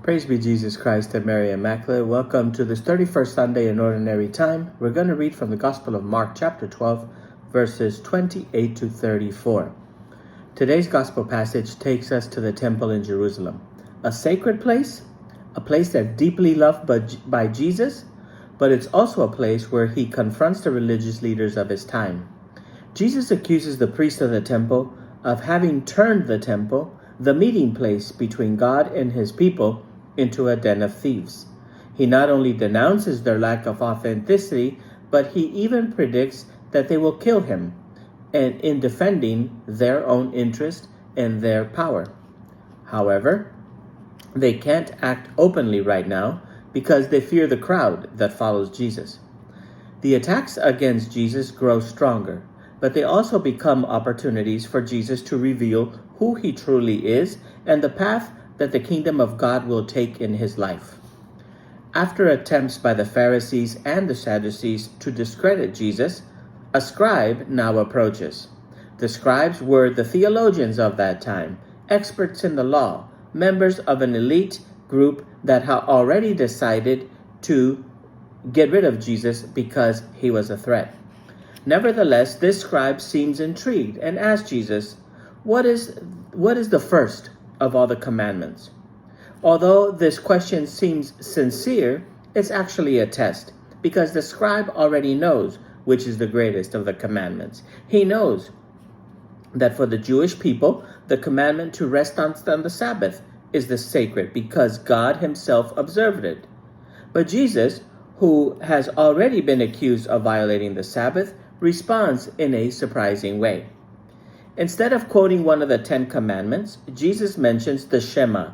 Praise be Jesus Christ and Mary Immaculate. Welcome to this 31st Sunday in Ordinary Time. We're going to read from the Gospel of Mark chapter 12, verses 28 to 34. Today's Gospel passage takes us to the temple in Jerusalem, a sacred place, a place that's deeply loved by Jesus, but it's also a place where he confronts the religious leaders of his time. Jesus accuses the priests of the temple of having turned the temple, the meeting place between God and his people, into a den of thieves. He not only denounces their lack of authenticity, but he even predicts that they will kill him, and in defending their own interest and their power. However, they can't act openly right now because they fear the crowd that follows Jesus. The attacks against Jesus grow stronger, but they also become opportunities for Jesus to reveal who he truly is and the path that the kingdom of God will take in his life. After attempts by the Pharisees and the Sadducees to discredit Jesus, a scribe now approaches. The scribes were the theologians of that time, experts in the law, members of an elite group that had already decided to get rid of Jesus because he was a threat. Nevertheless, this scribe seems intrigued and asks Jesus, what is the first of all the commandments? Although this question seems sincere, it's actually a test, because the scribe already knows which is the greatest of the commandments. He knows that for the Jewish people, the commandment to rest on the Sabbath is the sacred, because God himself observed it. But Jesus, who has already been accused of violating the Sabbath, responds in a surprising way. Instead of quoting one of the 10 commandments, Jesus mentions the Shema,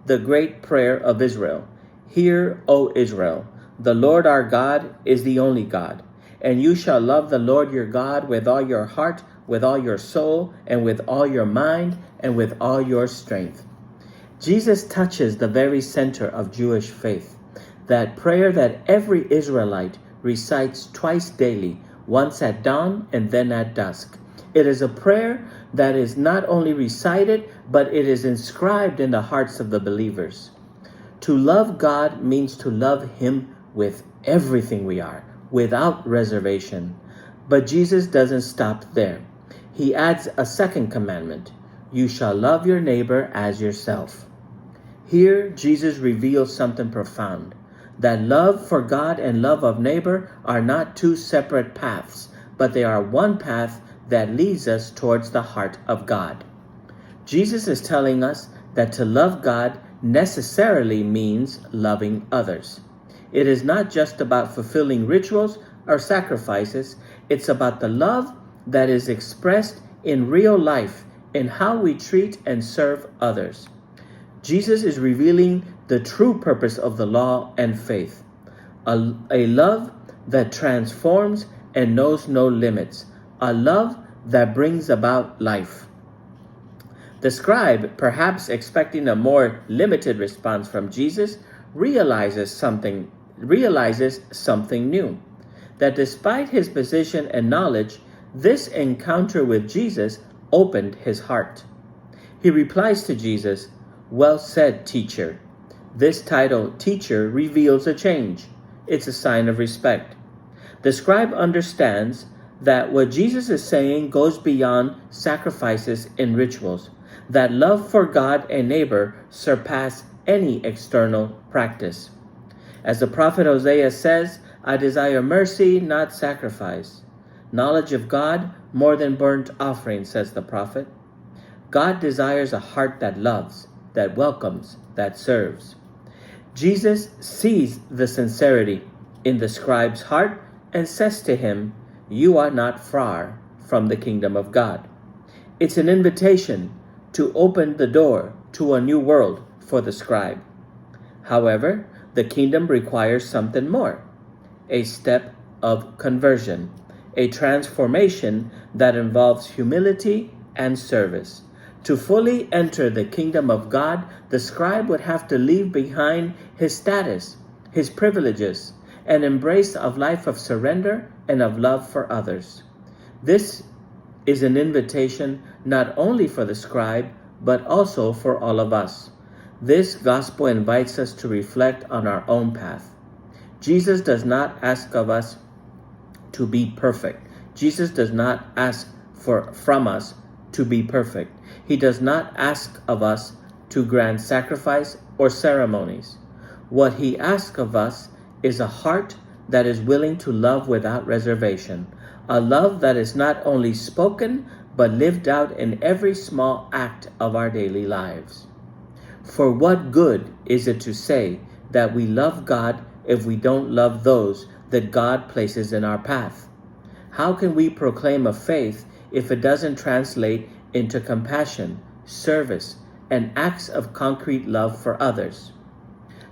the great prayer of Israel. Hear, O Israel, the Lord our God is the only God, and you shall love the Lord your God with all your heart, with all your soul, and with all your mind, and with all your strength. Jesus touches the very center of Jewish faith, that prayer that every Israelite recites twice daily, once at dawn and then at dusk. It is a prayer that is not only recited, but it is inscribed in the hearts of the believers. To love God means to love him with everything we are, without reservation. But Jesus doesn't stop there. He adds a second commandment: you shall love your neighbor as yourself. Here, Jesus reveals something profound, that love for God and love of neighbor are not two separate paths, but they are one path that leads us towards the heart of God. Jesus is telling us that to love God necessarily means loving others. It is not just about fulfilling rituals or sacrifices. It's about the love that is expressed in real life, in how we treat and serve others. Jesus is revealing the true purpose of the law and faith, a love that transforms and knows no limits, a love that brings about life. The scribe, perhaps expecting a more limited response from Jesus, realizes something new, that despite his position and knowledge, this encounter with Jesus opened his heart. He replies to Jesus, "Well said, teacher." This title, teacher, reveals a change. It's a sign of respect. The scribe understands that what Jesus is saying goes beyond sacrifices and rituals, that love for God and neighbor surpass any external practice. As the prophet Hosea says, I desire mercy, not sacrifice. Knowledge of God more than burnt offering, says the prophet. God desires a heart that loves, that welcomes, that serves. Jesus sees the sincerity in the scribe's heart and says to him, you are not far from the kingdom of God. It's an invitation to open the door to a new world for the scribe. However, the kingdom requires something more, a step of conversion, a transformation that involves humility and service. To fully enter the kingdom of God, the scribe would have to leave behind his status, his privileges, and embrace a life of surrender and of love for others. This is an invitation not only for the scribe, but also for all of us. This gospel invites us to reflect on our own path. Jesus does not ask of us to be perfect. Jesus does not ask from us to be perfect. He does not ask of us to grant sacrifice or ceremonies. What he asks of us is a heart that is willing to love without reservation, a love that is not only spoken but lived out in every small act of our daily lives. For what good is it to say that we love God if we don't love those that God places in our path? How can we proclaim a faith if it doesn't translate into compassion, service, and acts of concrete love for others?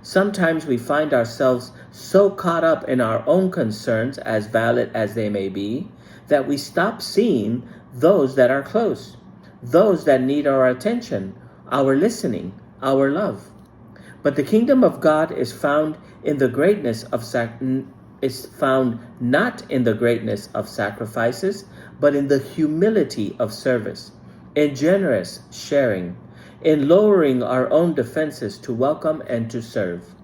Sometimes we find ourselves so caught up in our own concerns, as valid as they may be, that we stop seeing those that are close, those that need our attention, our listening, our love. But the kingdom of God is found in the greatness of not in the greatness of sacrifices, but in the humility of service, in generous sharing, in lowering our own defenses to welcome and to serve.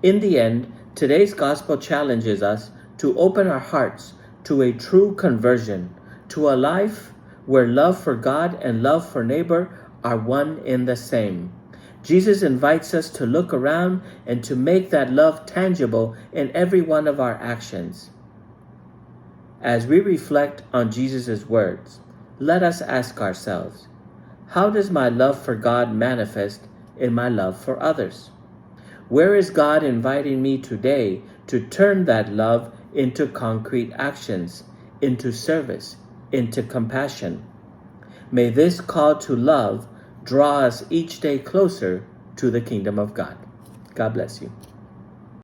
In the end, today's gospel challenges us to open our hearts to a true conversion, to a life where love for God and love for neighbor are one in the same. Jesus invites us to look around and to make that love tangible in every one of our actions. As we reflect on Jesus' words, let us ask ourselves, how does my love for God manifest in my love for others? Where is God inviting me today to turn that love into concrete actions, into service, into compassion? May this call to love draw us each day closer to the kingdom of God. God bless you.